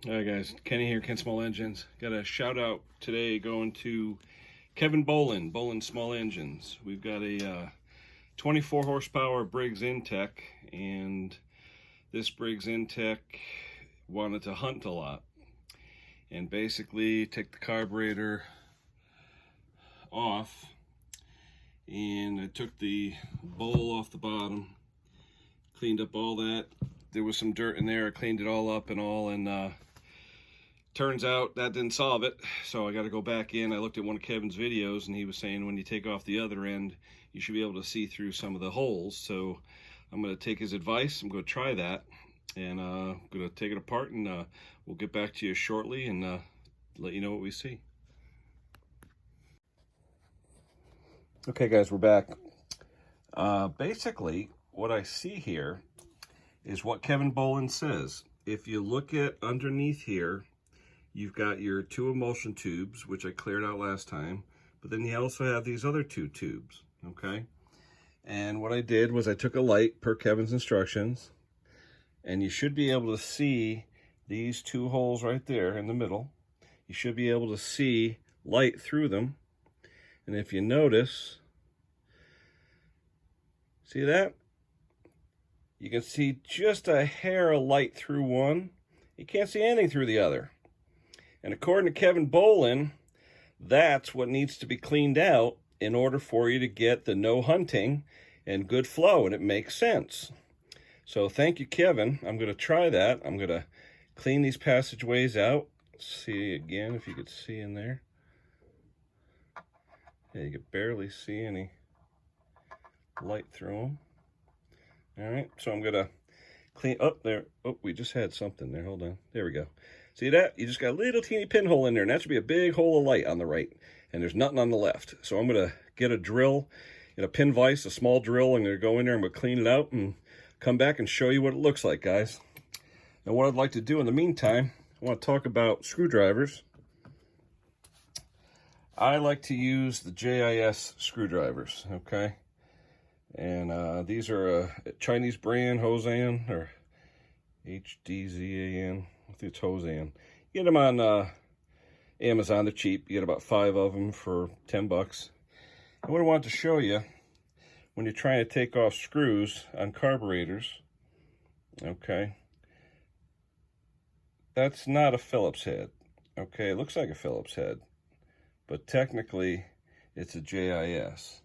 All right, guys, Kenny here, Ken Small Engines. Got a shout out today going to Kevin Bolin, Bolin Small Engines. We've got a 24 horsepower Briggs Intek, and this Briggs Intek wanted to hunt a lot. And basically take the carburetor off, and I took the bowl off the bottom, cleaned up all that. There was some dirt in there, I cleaned it all up and all, and turns out that didn't solve it, so I got to go back in. I looked at one of Kevin's videos, and he was saying when you take off the other end, you should be able to see through some of the holes. So I'm going to take his advice. I'm going to try that, and I'm going to take it apart, and we'll get back to you shortly and let you know what we see. Okay, guys, we're back. Basically, what I see here is what Kevin Bolin says. If you look at underneath here, you've got your two emulsion tubes, which I cleared out last time, but then you also have these other two tubes, okay? And what I did was I took a light per Kevin's instructions, and you should be able to see these two holes right there in the middle. You should be able to see light through them. And if you notice, see that? You can see just a hair of light through one. You can't see anything through the other. And according to Kevin Bolin, that's what needs to be cleaned out in order for you to get the no hunting and good flow, and it makes sense. So thank you, Kevin. I'm going to try that. I'm going to clean these passageways out. See again if you could see in there. Yeah, you could barely see any light through them. All right, so I'm going to clean up there. Oh, we just had something there. Hold on. There we go. See that? You just got a little teeny pinhole in there, and that should be a big hole of light on the right, and there's nothing on the left. So I'm going to get a drill and a pin vise, a small drill. I'm going to go in there, I'm going to clean it out and come back and show you what it looks like, guys. And what I'd like to do in the meantime, I want to talk about screwdrivers. I like to use the JIS screwdrivers, okay? And these are a Chinese brand, Hosan, or HDZAN. I think it's Hosan. You get them on Amazon, they're cheap. You get about 5 of them for 10 bucks. And what I wanted to show you, when you're trying to take off screws on carburetors, okay, that's not a Phillips head, okay? It looks like a Phillips head, but technically it's a JIS.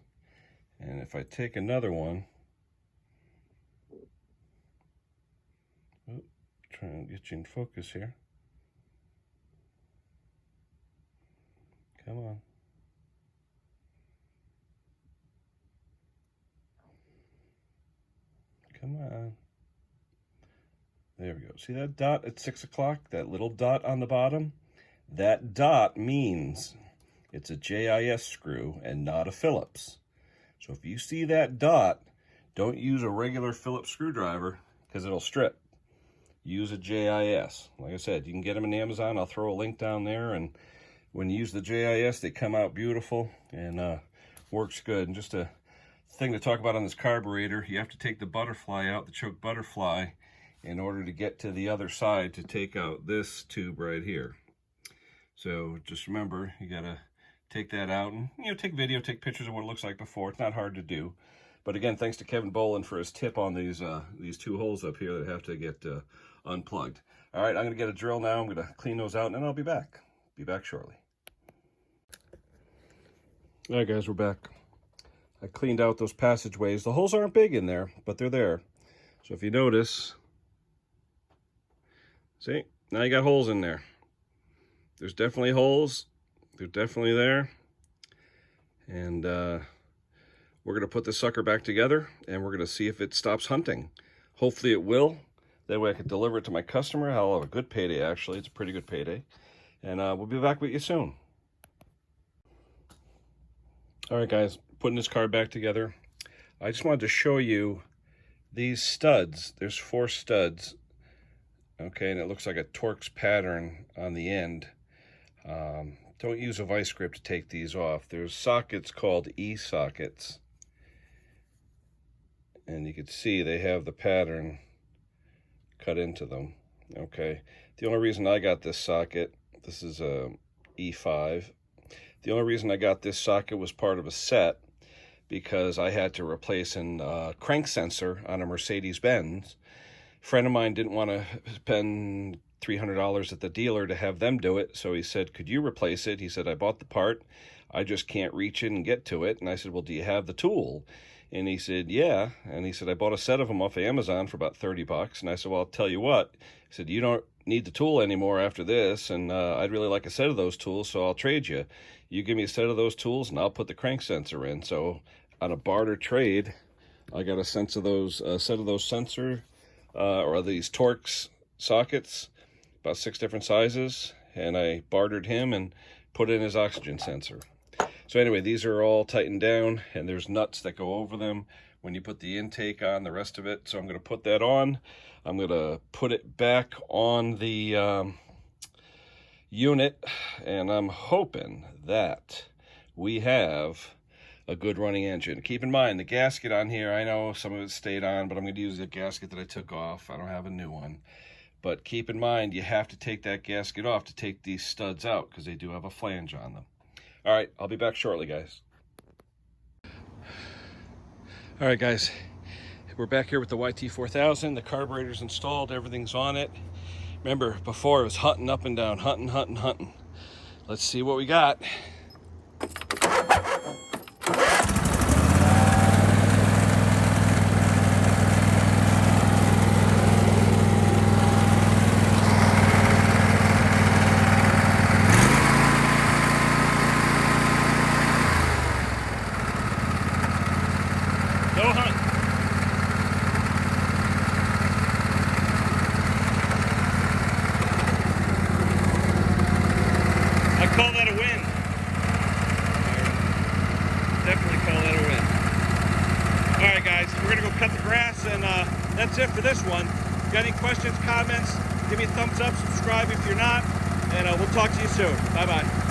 And if I take another one, trying to get you in focus here. Come on. Come on. There we go. See that dot at 6 o'clock? That little dot on the bottom? That dot means it's a JIS screw and not a Phillips. So if you see that dot, don't use a regular Phillips screwdriver because it'll strip. Use a JIS. Like I said, you can get them on Amazon. I'll throw a link down there, and when you use the JIS, they come out beautiful and works good. And just a thing to talk about on this carburetor, you have to take the butterfly out, the choke butterfly, in order to get to the other side to take out this tube right here. So just remember, you gotta take that out and, you know, take video, take pictures of what it looks like before. It's not hard to do. But again, thanks to Kevin Bolin for his tip on these two holes up here that have to get unplugged. All right, I'm going to get a drill now. I'm going to clean those out, and then I'll be back. Be back shortly. All right, guys, we're back. I cleaned out those passageways. The holes aren't big in there, but they're there. So if you notice, see, now you got holes in there. There's definitely holes. They're definitely there. And we're going to put this sucker back together, and we're going to see if it stops hunting. Hopefully it will. That way I can deliver it to my customer. I'll have a good payday, actually. It's a pretty good payday. And we'll be back with you soon. All right, guys, putting this car back together. I just wanted to show you these studs. There's 4 studs. Okay, and it looks like a Torx pattern on the end. Don't use a vice grip to take these off. There's sockets called E-sockets. And you can see they have the pattern cut into them. Okay, the only reason I got this socket, this is a E5. The only reason I got this socket was part of a set because I had to replace a crank sensor on a Mercedes-Benz. A friend of mine didn't want to spend $300 at the dealer to have them do it, so he said, could you replace it? He said, I bought the part, I just can't reach it and get to it. And I said, well, do you have the tool? And he said, yeah. And he said, I bought a set of them off of Amazon for about $30. And I said, well, I'll tell you what. He said, you don't need the tool anymore after this, and I'd really like a set of those tools, so I'll trade you. You give me a set of those tools, and I'll put the crank sensor in. So on a barter trade, I got a set of those sensor, or these Torx sockets, about 6 different sizes, and I bartered him and put in his oxygen sensor. So anyway, these are all tightened down, and there's nuts that go over them when you put the intake on, the rest of it. So I'm going to put that on. I'm going to put it back on the unit, and I'm hoping that we have a good running engine. Keep in mind, the gasket on here, I know some of it stayed on, but I'm going to use the gasket that I took off. I don't have a new one. But keep in mind, you have to take that gasket off to take these studs out, because they do have a flange on them. All right, I'll be back shortly, guys. All right, guys, we're back here with the YT4000. The carburetor's installed, everything's on it. Remember, before it was hunting up and down, hunting. Let's see what we got. No hunt. I call that a win. Definitely call that a win. All right, guys, we're gonna go cut the grass, and that's it for this one. If you got any questions, comments, give me a thumbs up, subscribe if you're not, and we'll talk to you soon. Bye-bye.